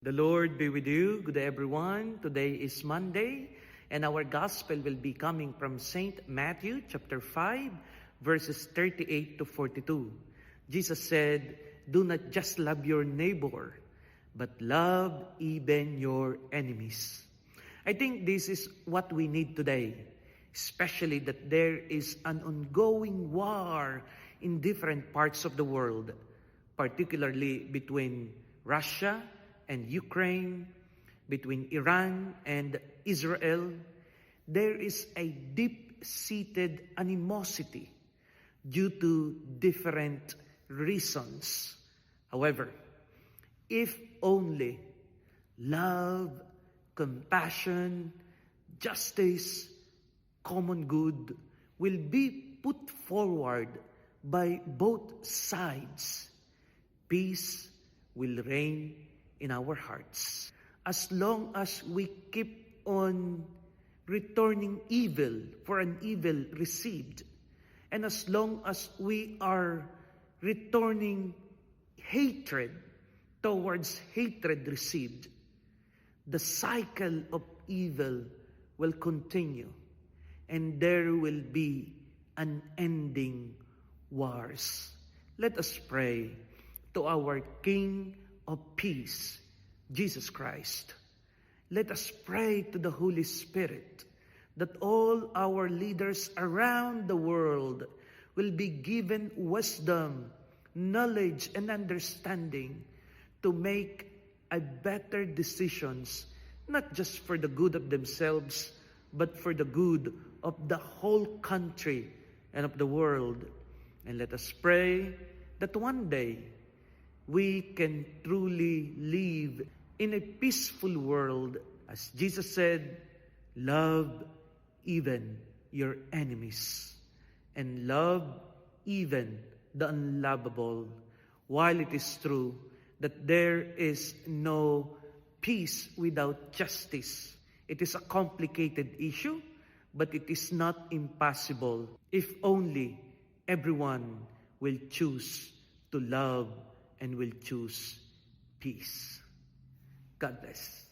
The Lord be with you. Good day, everyone. Today is Monday, and our gospel will be coming from St. Matthew chapter 5, verses 38 to 42. Jesus said, "Do not just love your neighbor, but love even your enemies." I think this is what we need today, especially that there is an ongoing war in different parts of the world, particularly between Russia and Ukraine, between Iran and Israel. There is a deep-seated animosity due to different reasons. However, if only love, compassion, justice, common good will be put forward by both sides, peace will reign in our hearts. As long as we keep on returning evil for an evil received, and as long as we are returning hatred towards hatred received, the cycle of evil will continue, and there will be unending wars. Let us pray to our King of peace, Jesus Christ. Let us pray to the Holy Spirit that all our leaders around the world will be given wisdom, knowledge, and understanding to make a better decisions, not just for the good of themselves, but for the good of the whole country and of the world. And let us pray that one day we can truly live in a peaceful world. As Jesus said, love even your enemies and love even the unlovable. While it is true that there is no peace without justice, it is a complicated issue, but it is not impossible if only everyone will choose to love and will choose peace. God bless.